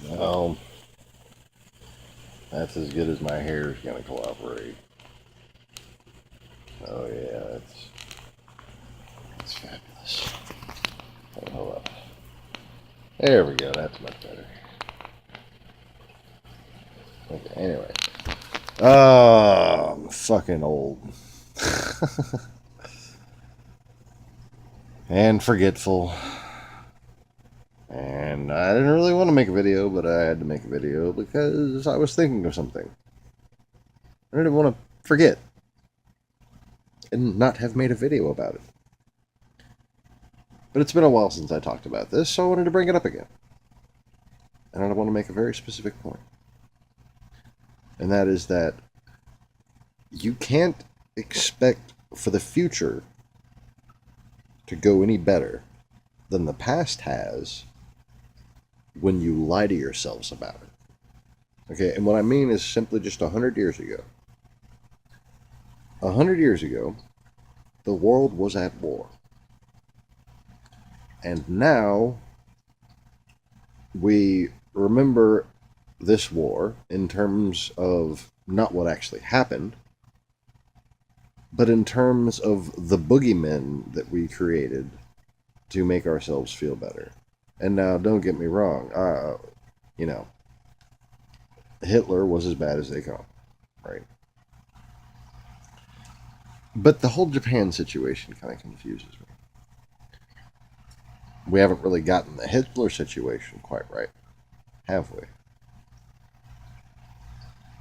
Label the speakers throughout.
Speaker 1: Well, that's as good as my hair is going to cooperate. Oh yeah, it's fabulous. Oh, hold up. There we go. That's much better. Okay. Anyway, I'm fucking old and forgetful, and I didn't really want to make a video, but I had to make a video because I was thinking of something. I didn't want to forget and not have made a video about it. But it's been a while since I talked about this, so I wanted to bring it up again. And I want to make a very specific point. And that is that you can't expect for the future to go any better than the past has when you lie to yourselves about it. Okay, and what I mean is simply just 100 years ago. 100 years ago, the world was at war. And now we remember this war in terms of not what actually happened, but in terms of the boogeymen that we created to make ourselves feel better. And now, don't get me wrong, you know, Hitler was as bad as they come, right? But the whole Japan situation kind of confuses me. We haven't really gotten the Hitler situation quite right, have we?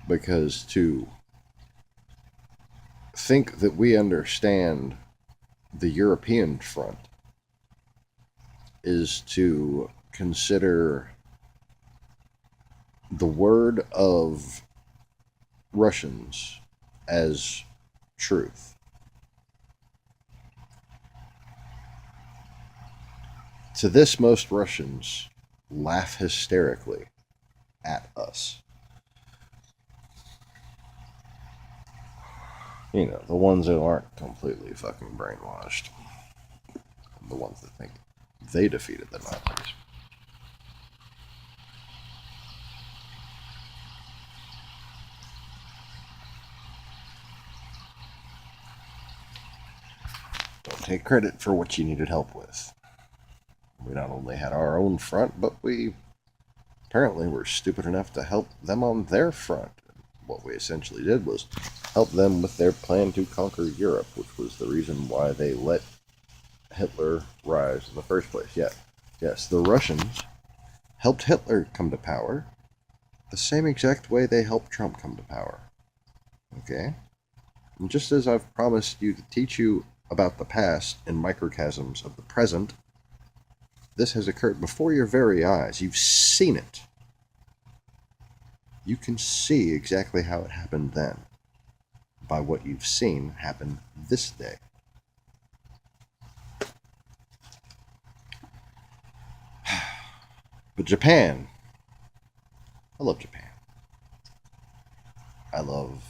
Speaker 1: Because to think that we understand the European front is to consider the word of Russians as truth. To this, most Russians laugh hysterically at us. You know, the ones that aren't completely fucking brainwashed. The ones that think they defeated the Nazis. Don't take credit for what you needed help with. We not only had our own front, but we apparently were stupid enough to help them on their front. What we essentially did was help them with their plan to conquer Europe, which was the reason why they let Hitler rise in the first place. Yes, the Russians helped Hitler come to power the same exact way they helped Trump come to power. Okay? And just as I've promised you to teach you about the past in microcosms of the present, this has occurred before your very eyes. You've seen it. You can see exactly how it happened then by what you've seen happen this day. But Japan, I love Japan. I love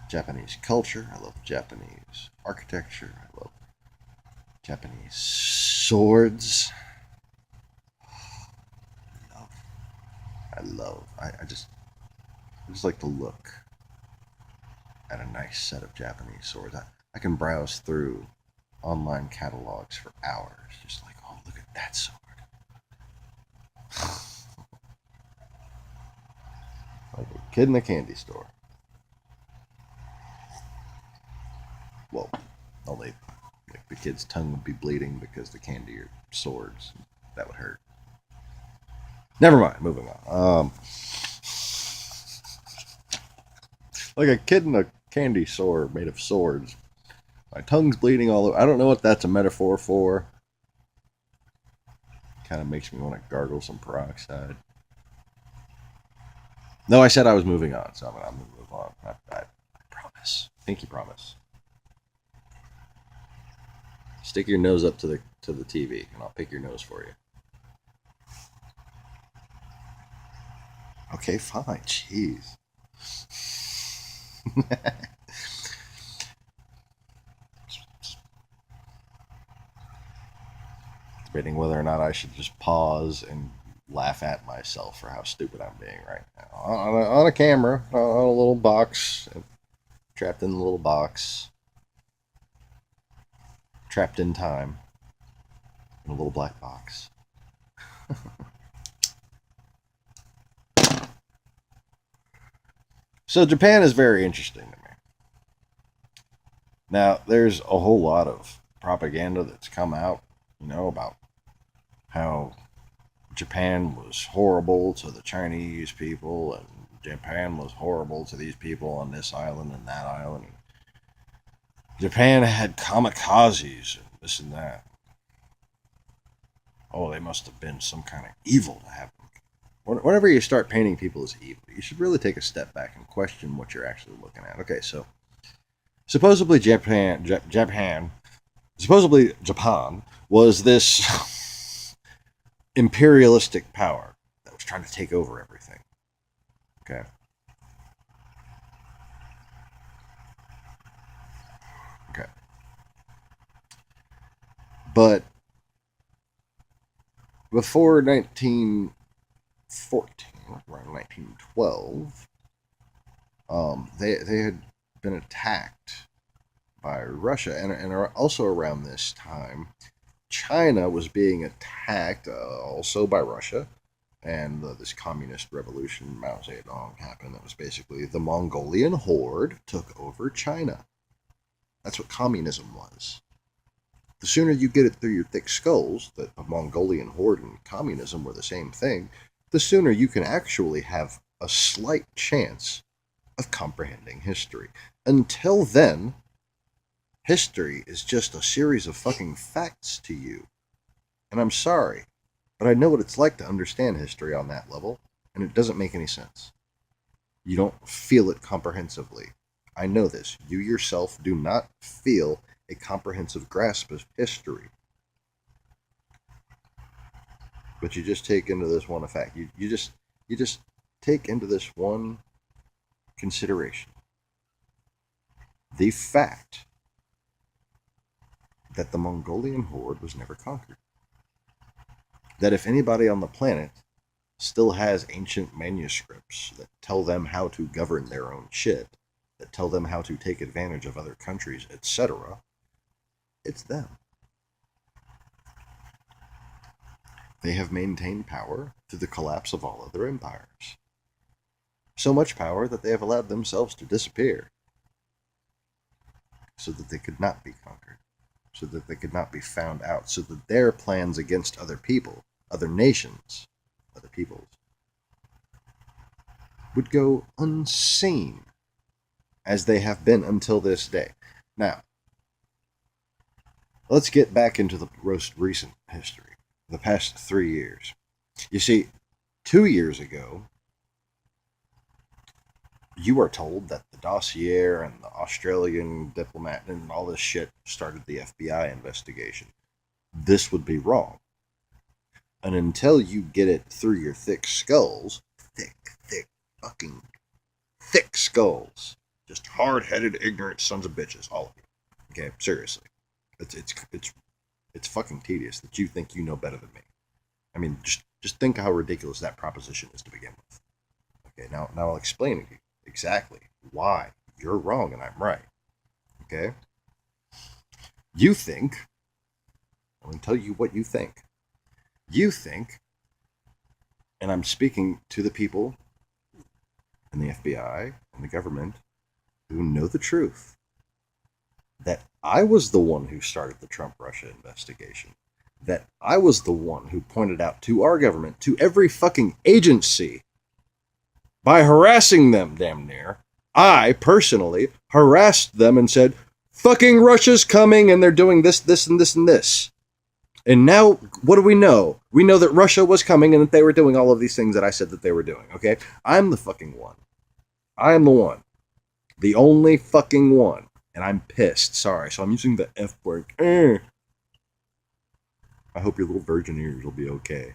Speaker 1: Japanese culture. I love Japanese architecture. I love Japanese swords. I just like to look at a nice set of Japanese swords. I can browse through online catalogs for hours, just like, oh, look at that sword. Like a kid in a candy store. Well, only like the kid's tongue would be bleeding because the candy are swords. That would hurt. Never mind. Moving on. Like a kid in a candy store made of swords. My tongue's bleeding all over. I don't know what that's a metaphor for. Kind of makes me want to gargle some peroxide. No, I said I was moving on, so I'm going to move on. I promise. Pinky promise. Stick your nose up to the TV, and I'll pick your nose for you. Okay, fine. Jeez. Debating whether or not I should just pause and laugh at myself for how stupid I'm being right now. On a camera, on a little box, trapped in a little box, trapped in time, in a little black box. So Japan is very interesting to me. Now, there's a whole lot of propaganda that's come out, about how Japan was horrible to the Chinese people, and Japan was horrible to these people on this island and that island. Japan had kamikazes and this and that. Oh, they must have been some kind of evil to have them. Whenever you start painting people as evil, you should really take a step back and question what you're actually looking at. Okay, so supposedly Japan was this imperialistic power that was trying to take over everything. Okay. Okay. But before 1914, around 1912, they had been attacked by Russia, and also around this time, China was being attacked also by Russia, and this communist revolution, Mao Zedong, happened. That was basically the Mongolian horde took over China. That's what communism was. The sooner you get it through your thick skulls that the Mongolian horde and communism were the same thing, the sooner you can actually have a slight chance of comprehending history. Until then, history is just a series of fucking facts to you. And I'm sorry, but I know what it's like to understand history on that level, and it doesn't make any sense. You don't feel it comprehensively. I know this. You yourself do not feel a comprehensive grasp of history. But you just take into this one fact. You just take into this one consideration. The fact that the Mongolian horde was never conquered. That if anybody on the planet still has ancient manuscripts that tell them how to govern their own shit, that tell them how to take advantage of other countries, etc., it's them. They have maintained power through the collapse of all other empires. So much power that they have allowed themselves to disappear so that they could not be conquered, so that they could not be found out, so that their plans against other people, other nations, other peoples, would go unseen, as they have been until this day. Now, let's get back into the most recent history, the past 3 years. You see, 2 years ago, you are told that the dossier and the Australian diplomat and all this shit started the FBI investigation. This would be wrong. And until you get it through your thick skulls, thick, fucking thick skulls, just hard-headed, ignorant sons of bitches, all of you. Okay, seriously, it's fucking tedious that you think you know better than me. I mean, just think how ridiculous that proposition is to begin with. Okay, now I'll explain to you exactly why you're wrong and I'm right. Okay, you think. I'm going to tell you what you think. You think, and I'm speaking to the people in the FBI and the government who know the truth, that I was the one who started the Trump-Russia investigation. That I was the one who pointed out to our government, to every fucking agency, by harassing them damn near. I personally harassed them and said, fucking Russia's coming and they're doing this, and this, and this. And now, what do we know? We know that Russia was coming and that they were doing all of these things that I said that they were doing, okay? I'm the fucking one. I am the one. The only fucking one. And I'm pissed. Sorry. So I'm using the F word. I hope your little virgin ears will be okay.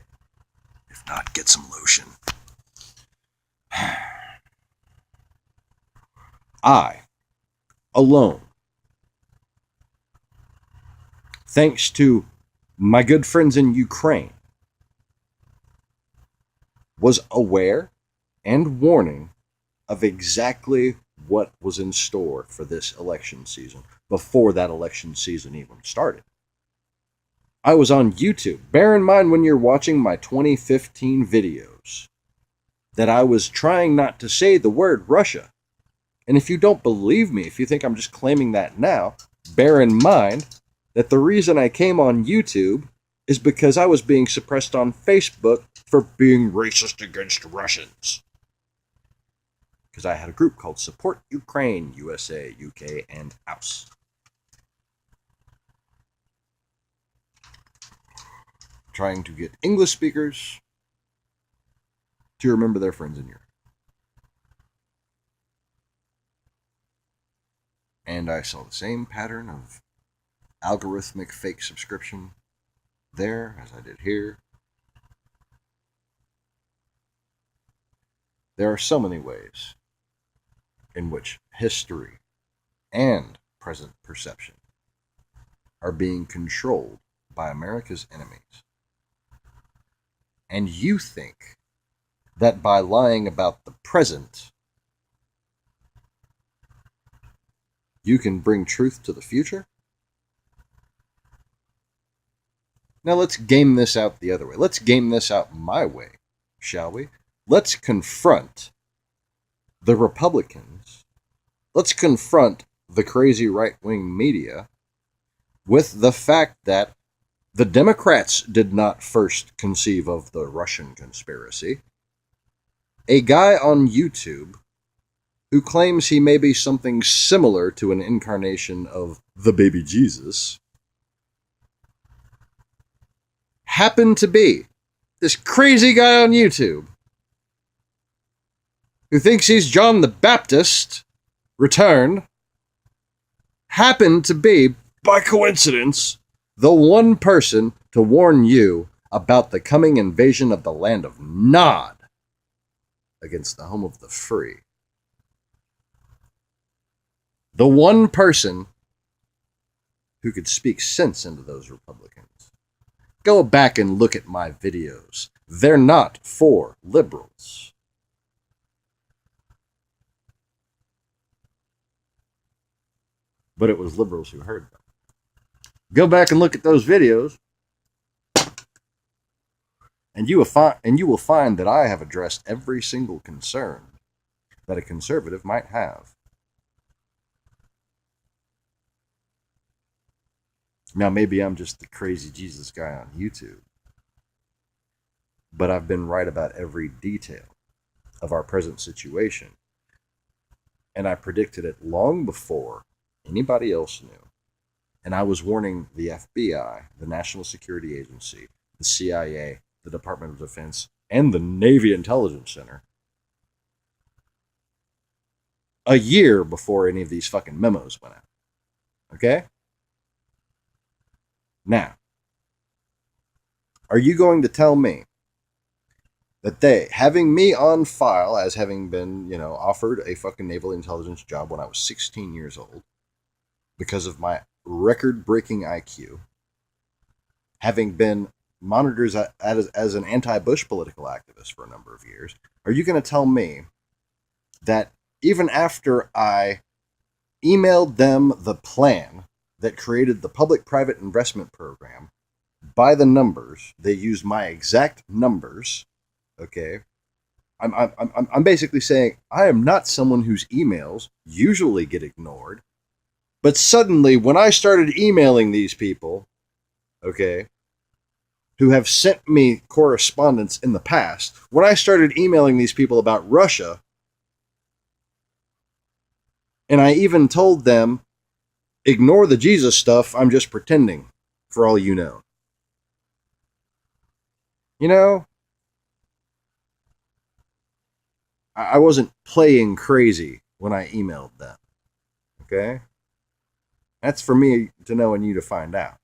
Speaker 1: If not, get some lotion. I, alone, thanks to my good friends in Ukraine, was aware and warning of exactly what was in store for this election season before that election season even started. I was on YouTube. Bear in mind when you're watching my 2015 videos that I was trying not to say the word Russia. And if you don't believe me, if you think I'm just claiming that now, bear in mind that the reason I came on YouTube is because I was being suppressed on Facebook for being racist against Russians. Because I had a group called Support Ukraine, USA, UK, and House. Trying to get English speakers to remember their friends in Europe. And I saw the same pattern of algorithmic fake subscription there as I did here. There are so many ways in which history and present perception are being controlled by America's enemies. And you think that by lying about the present, you can bring truth to the future? Now let's game this out the other way. Let's game this out my way, shall we? Let's confront the Republicans. Let's confront the crazy right-wing media with the fact that the Democrats did not first conceive of the Russian conspiracy. A guy on YouTube who claims he may be something similar to an incarnation of the baby Jesus happened to be this crazy guy on YouTube who thinks he's John the Baptist returned, happened to be, by coincidence, the one person to warn you about the coming invasion of the land of Nod against the home of the free. The one person who could speak sense into those Republicans. Go back and look at my videos. They're not for liberals. But it was liberals who heard them. Go back and look at those videos, and you will find that I have addressed every single concern that a conservative might have. Now, maybe I'm just the crazy Jesus guy on YouTube, but I've been right about every detail of our present situation, and I predicted it long before anybody else knew. And I was warning the FBI, the National Security Agency, the CIA, the Department of Defense, and the Navy Intelligence Center a year before any of these fucking memos went out. Okay? Now, are you going to tell me that they, having me on file as having been, offered a fucking naval intelligence job when I was 16 years old because of my record-breaking IQ, having been monitored as an anti-Bush political activist for a number of years, are you going to tell me that even after I emailed them the plan that created the public-private investment program by the numbers, they used my exact numbers, okay? I'm basically saying I am not someone whose emails usually get ignored, but suddenly when I started emailing these people, okay, who have sent me correspondence in the past, when I started emailing these people about Russia, and I even told them, ignore the Jesus stuff, I'm just pretending, for all you know. I wasn't playing crazy when I emailed them. Okay? That's for me to know and you to find out.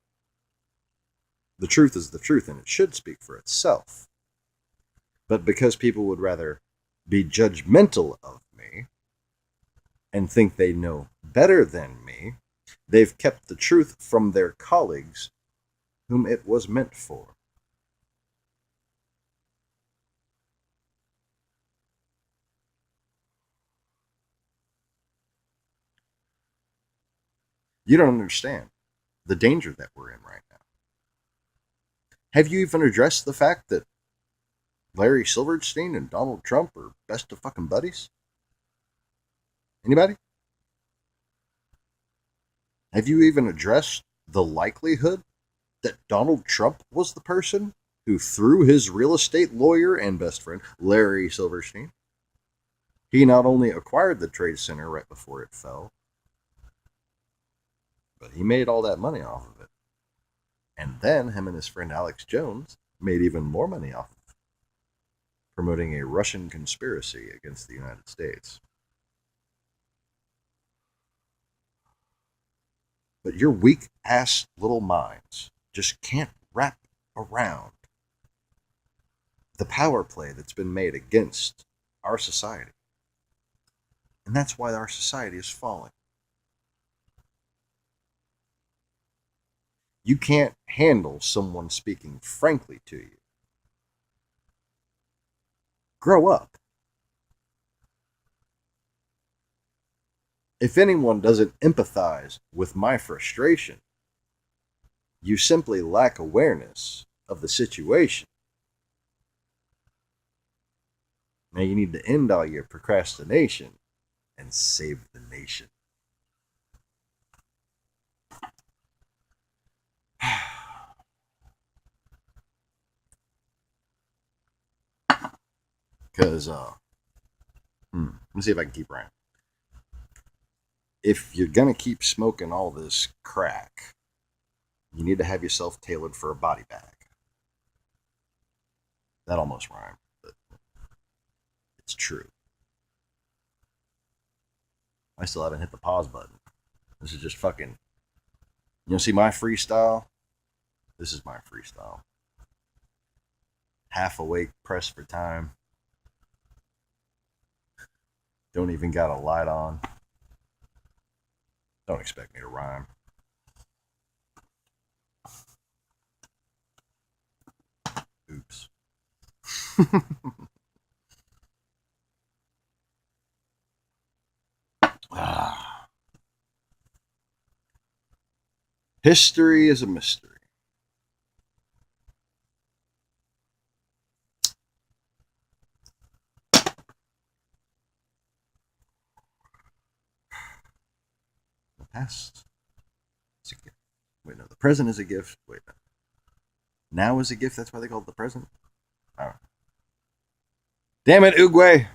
Speaker 1: The truth is the truth, and it should speak for itself. But because people would rather be judgmental of me and think they know better than me, they've kept the truth from their colleagues whom it was meant for. You don't understand the danger that we're in right now. Have you even addressed the fact that Larry Silverstein and Donald Trump are best of fucking buddies? Anybody? Have you even addressed the likelihood that Donald Trump was the person who, through his real estate lawyer and best friend, Larry Silverstein, he not only acquired the Trade Center right before it fell, but he made all that money off of it. And then him and his friend Alex Jones made even more money off of it, promoting a Russian conspiracy against the United States. But your weak ass little minds just can't wrap around the power play that's been made against our society. And that's why our society is falling. You can't handle someone speaking frankly to you. Grow up. If anyone doesn't empathize with my frustration, you simply lack awareness of the situation. Now you need to end all your procrastination and save the nation. Because, let me see if I can keep rhyming. If you're going to keep smoking all this crack, you need to have yourself tailored for a body bag. That almost rhymed, but it's true. I still haven't hit the pause button. This is just fucking. You see my freestyle? This is my freestyle. Half awake, pressed for time. Don't even got a light on. Don't expect me to rhyme. Oops. History is a mystery. The past is a gift. Wait, no. The present is a gift. Wait, no. Now is a gift. That's why they call it the present. All right. Damn it, Uguay.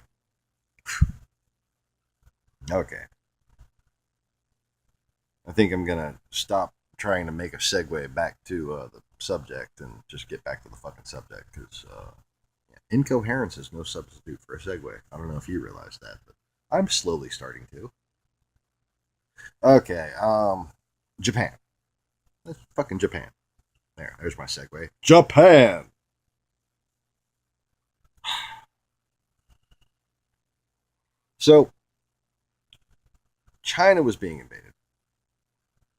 Speaker 1: Okay. I think I'm going to stop trying to make a segue back to the subject and just get back to the fucking subject because incoherence is no substitute for a segue. I don't know if you realize that, but I'm slowly starting to. Okay, Japan. That's fucking Japan. There's my segue. Japan! So, China was being invaded.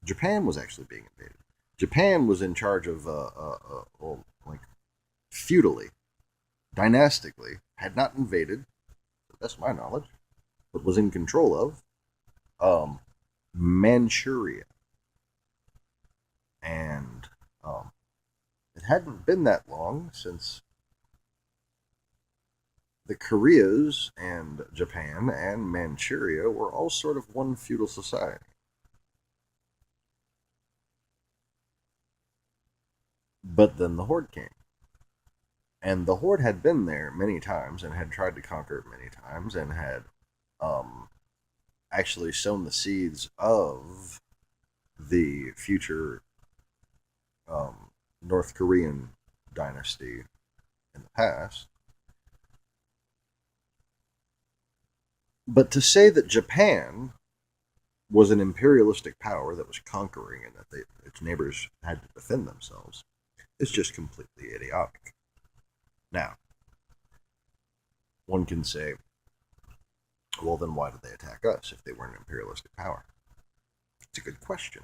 Speaker 1: Japan was actually being invaded. Japan was in charge of, like, feudally, dynastically, had not invaded, to the best of my knowledge, but was in control of Manchuria. And it hadn't been that long since the Koreas and Japan and Manchuria were all sort of one feudal society. But then the Horde came. And the Horde had been there many times and had tried to conquer it many times and had actually sown the seeds of the future North Korean dynasty in the past. But to say that Japan was an imperialistic power that was conquering and that its neighbors had to defend themselves is just completely idiotic. Now, one can say, well, then why did they attack us if they weren't an imperialistic power? It's a good question.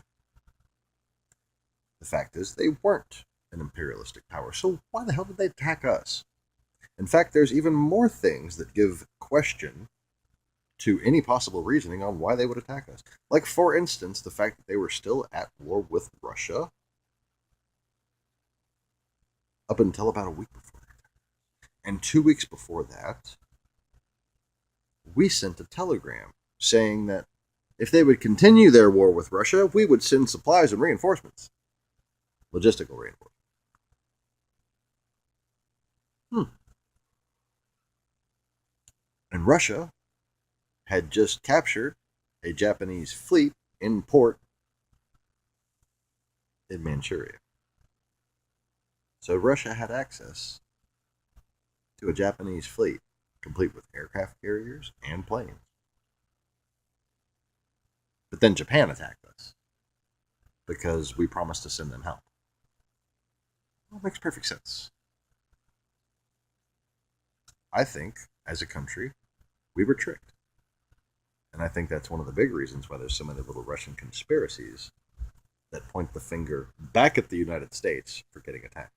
Speaker 1: The fact is, they weren't an imperialistic power, so why the hell did they attack us? In fact, there's even more things that give question to any possible reasoning on why they would attack us. Like, for instance, the fact that they were still at war with Russia up until about a week before that. And 2 weeks before that, we sent a telegram saying that if they would continue their war with Russia, we would send supplies and reinforcements. Logistical reinforcements. And Russia had just captured a Japanese fleet in port in Manchuria. So Russia had access to a Japanese fleet, complete with aircraft carriers and planes. But then Japan attacked us because we promised to send them help. Well, it makes perfect sense. I think, as a country, we were tricked. And I think that's one of the big reasons why there's so many little Russian conspiracies that point the finger back at the United States for getting attacked.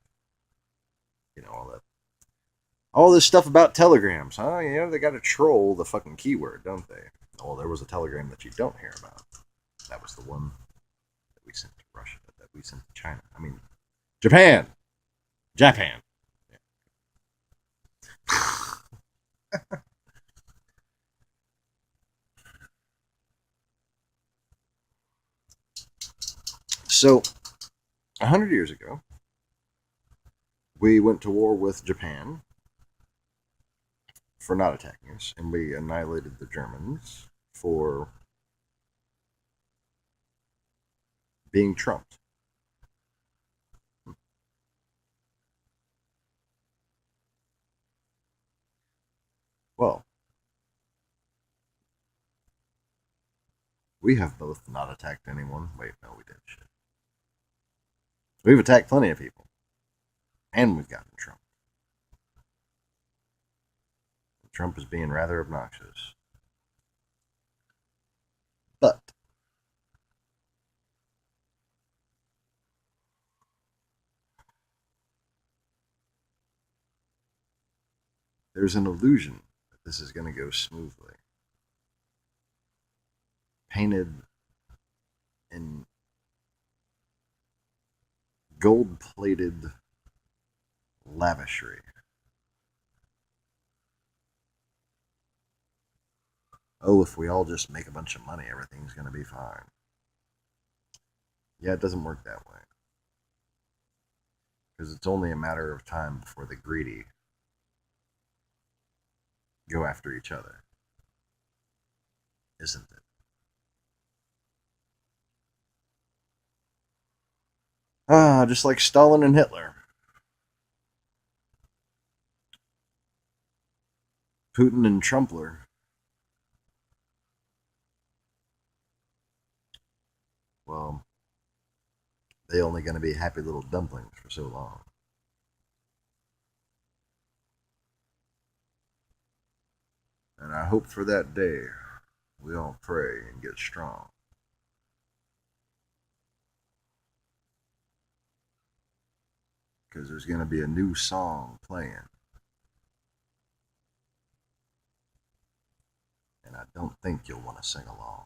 Speaker 1: You know, all this stuff about telegrams, huh? You know, they got to troll the fucking keyword, don't they? Oh, there was a telegram that you don't hear about. That was the one that we sent to Russia, that we sent to China. I mean, Japan. Japan. Yeah. So, 100 years ago, we went to war with Japan for not attacking us, and we annihilated the Germans for being trumped. Well, we have both not attacked anyone. Wait, no, we did shit. We've attacked plenty of people, and we've gotten Trump. Trump is being rather obnoxious. But there's an illusion that this is going to go smoothly. Painted in gold plated lavishry. Oh, if we all just make a bunch of money, everything's going to be fine. Yeah, it doesn't work that way. Because it's only a matter of time before the greedy go after each other. Isn't it? Just like Stalin and Hitler. Putin and Trumpler. Well, they only going to be happy little dumplings for so long. And I hope for that day we all pray and get strong. Because there's going to be a new song playing. And I don't think you'll want to sing along.